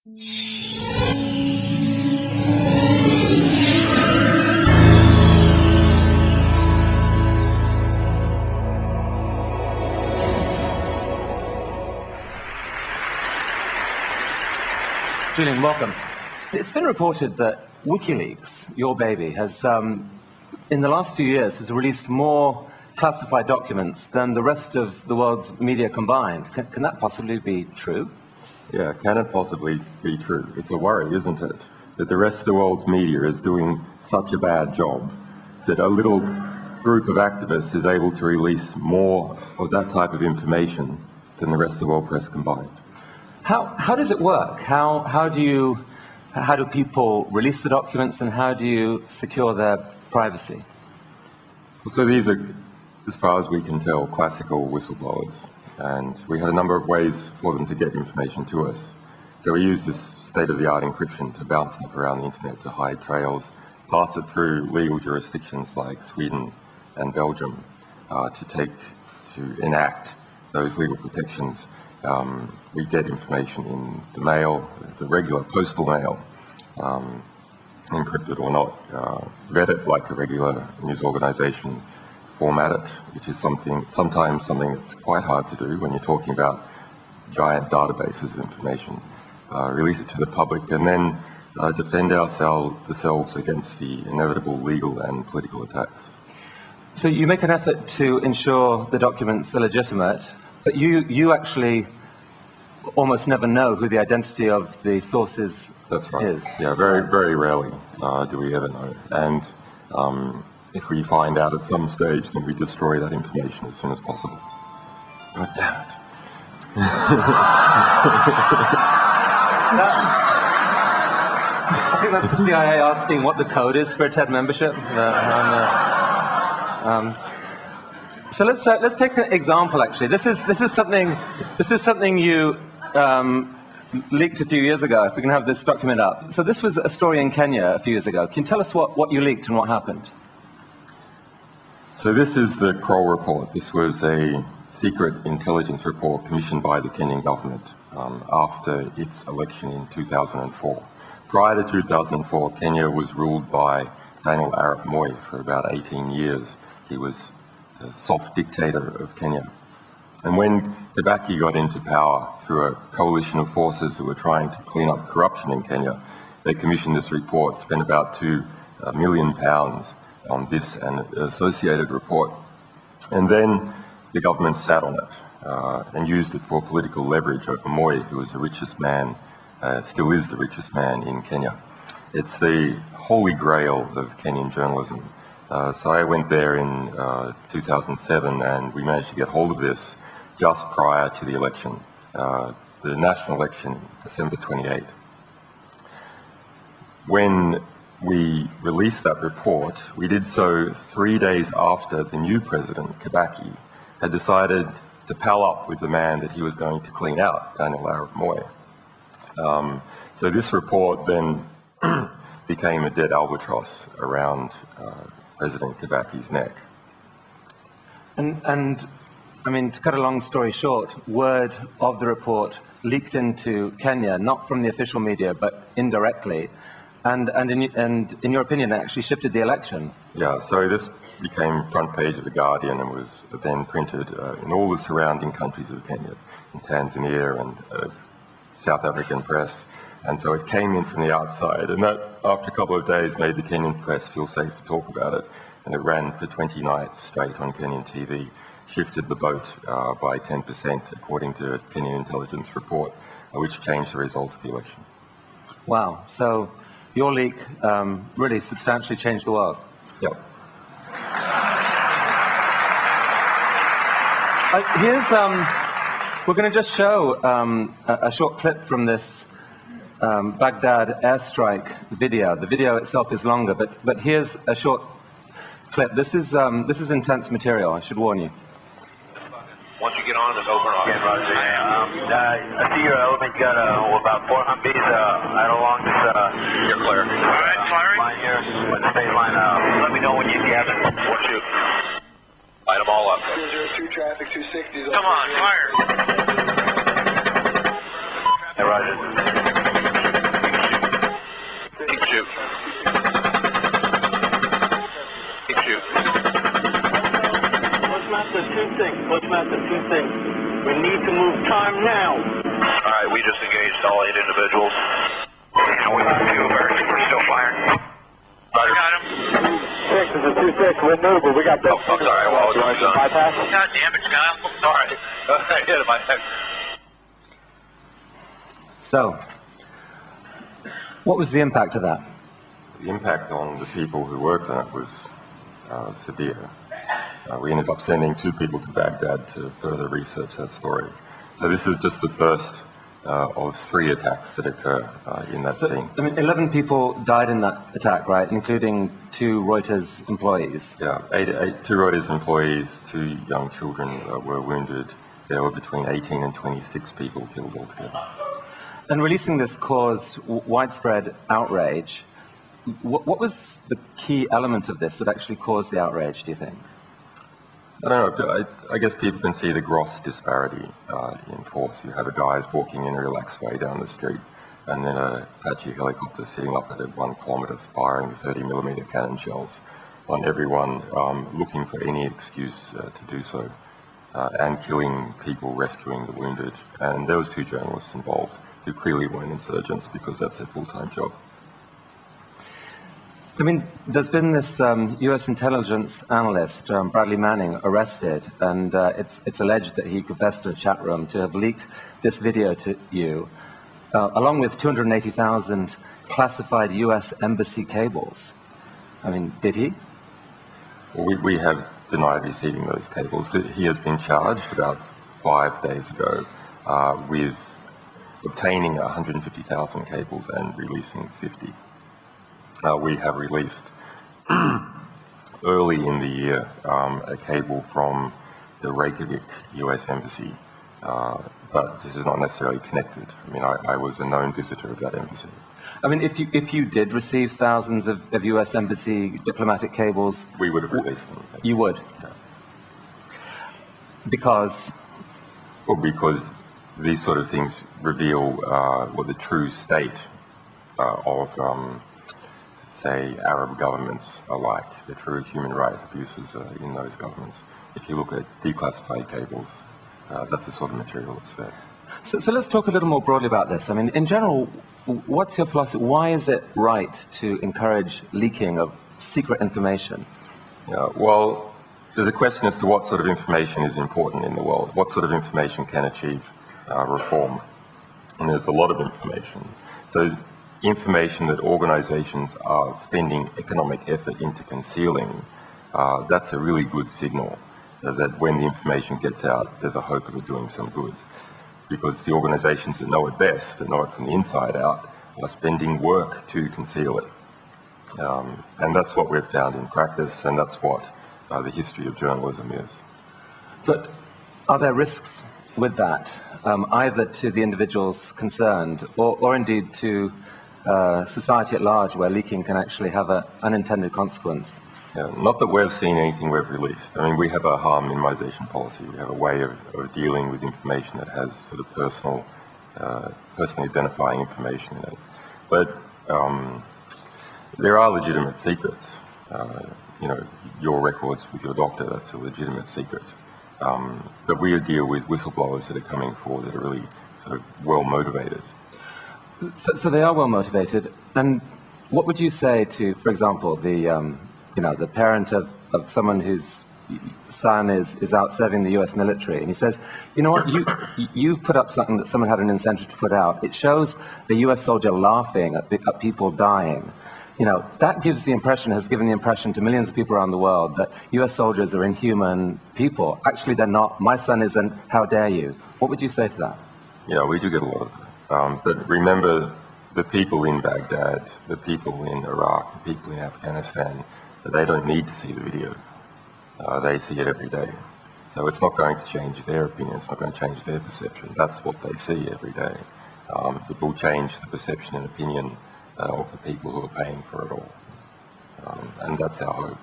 Julian, welcome. It's been reported that WikiLeaks, your baby, has, in the last few years, has released more classified documents than the rest of the world's media combined. Can that possibly be true? Yeah, can it possibly be true? It's a worry, isn't it? That the rest of the world's media is doing such a bad job that a little group of activists is able to release more of that type of information than the rest of the world press combined. How does it work? How do people release the documents, and how do you secure their privacy? So these are, as far as we can tell, classical whistleblowers, and we have a number of ways for them to get information to us. So we use this state-of-the-art encryption to bounce stuff around the internet to hide trails, pass it through legal jurisdictions like Sweden and Belgium to enact those legal protections. We get information in the mail, the regular postal mail, encrypted or not, read it like a regular news organization, format it, which is sometimes something that's quite hard to do when you're talking about giant databases of information, release it to the public, and then defend ourselves against the inevitable legal and political attacks. So you make an effort to ensure the documents are legitimate, but you actually almost never know who the identity of the source is. That's right. Is. Yeah, very, very rarely do we ever know. And if we find out at some stage, then we destroy that information as soon as possible. God damn it. I think that's the CIA asking what the code is for a TED membership. So let's take an example. Actually, this is something you leaked a few years ago. If we can have this document up. So this was a story in Kenya a few years ago. Can you tell us what you leaked and what happened? So this is the Kroll report. This was a secret intelligence report commissioned by the Kenyan government after its election in 2004. Prior to 2004, Kenya was ruled by Daniel Arap Moi for about 18 years. He was the soft dictator of Kenya. And when Kibaki got into power through a coalition of forces who were trying to clean up corruption in Kenya, they commissioned this report, spent about £2 million on this and an associated report. And then the government sat on it and used it for political leverage over Moi, who was the richest man, still is the richest man in Kenya. It's the holy grail of Kenyan journalism. So I went there in 2007 and we managed to get hold of this just prior to the election, the national election, December 28. When we released that report, we did so 3 days after the new president, Kibaki, had decided to pal up with the man that he was going to clean out, Daniel Arap Moi. So this report then became a dead albatross around President Kibaki's neck. And I mean, to cut a long story short, word of the report leaked into Kenya, not from the official media, but indirectly. And in your opinion, it actually shifted the election. Yeah, so this became front page of The Guardian and was then printed in all the surrounding countries of Kenya, in Tanzania and South African press. And so it came in from the outside. And that, after a couple of days, made the Kenyan press feel safe to talk about it. And it ran for 20 nights straight on Kenyan TV, shifted the vote by 10%, according to a Kenyan intelligence report, which changed the result of the election. Wow. So your leak really substantially changed the world. Yep. We're going to just show a short clip from this Baghdad airstrike video. The video itself is longer, but here's a short clip. This is intense material, I should warn you. Once you get on, just open off. Yeah, Roger. I see your element. You got about 4 Humvees right along this. You're clear. All right, firing. Line here. With the state line. Let me know when you have it. We'll shoot. Light them all up. 202 traffic, 260. Come on, fire. Hey, Roger. things. Postmaster, two things. We need to move time now. All right, we just engaged all 8 individuals. Now we have 2. We're still firing. Roger. Got him. 6 is a 2-6. We'll move, but we got this. Oh, sorry. I apologize. Bypass? God damn it, Kyle. Sorry. I hit him. So, what was the impact of that? The impact on the people who worked on it was severe. We ended up sending 2 people to Baghdad to further research that story. So this is just the first of 3 attacks that occur in that scene. I mean, 11 people died in that attack, right? Including 2 Reuters employees. Yeah, 2 Reuters employees, 2 young children were wounded. There were between 18 and 26 people killed altogether. And releasing this caused widespread outrage. What was the key element of this that actually caused the outrage, do you think? I don't know. I guess people can see the gross disparity in force. You have a guys walking in a relaxed way down the street, and then a Apache helicopter sitting up at 1 kilometre firing 30mm cannon shells on everyone, looking for any excuse to do so, and killing people, rescuing the wounded. And there was 2 journalists involved who clearly weren't insurgents because that's their full-time job. I mean, there's been this U.S. intelligence analyst, Bradley Manning, arrested, and it's alleged that he confessed in a chat room to have leaked this video to you, along with 280,000 classified U.S. embassy cables. I mean, did he? Well, we have denied receiving those cables. He has been charged about 5 days ago with obtaining 150,000 cables and releasing 50. We have released early in the year a cable from the Reykjavik U.S. Embassy, but this is not necessarily connected. I mean, I was a known visitor of that embassy. I mean, if you did receive thousands of U.S. Embassy diplomatic cables... We would have released them. You would? Yeah. Because? Well, because these sort of things reveal what the true state of... say, Arab governments are like, the true human rights abuses in those governments. If you look at declassified cables, that's the sort of material that's there. So let's talk a little more broadly about this. I mean, in general, what's your philosophy? Why is it right to encourage leaking of secret information? Well, there's a question as to what sort of information is important in the world. What sort of information can achieve reform? And there's a lot of information. So information that organizations are spending economic effort into concealing, that's a really good signal that when the information gets out, there's a hope of it doing some good. Because the organizations that know it best, that know it from the inside out, are spending work to conceal it. And that's what we've found in practice, and that's what the history of journalism is. But are there risks with that, either to the individuals concerned, or indeed to society at large, where leaking can actually have an unintended consequence? Yeah, not that we've seen anything we've released. I mean, we have a harm minimization policy. We have a way of dealing with information that has sort of personally identifying information in it. But there are legitimate secrets. You know, your records with your doctor, that's a legitimate secret. But we deal with whistleblowers that are coming forward that are really sort of well motivated. So they are well motivated. And what would you say to, for example, the parent of someone whose son is out serving the U.S. military, and he says, you know what, you've put up something that someone had an incentive to put out. It shows the U.S. soldier laughing at people dying. You know, that gives the impression, has given the impression to millions of people around the world that U.S. soldiers are inhuman people. Actually, they're not. My son isn't. How dare you? What would you say to that? Yeah, we do get a lot of that. But remember, the people in Baghdad, the people in Iraq, the people in Afghanistan, they don't need to see the video. They see it every day. So it's not going to change their opinion. It's not going to change their perception. That's what they see every day. It will change the perception and opinion of the people who are paying for it all. And that's our hope.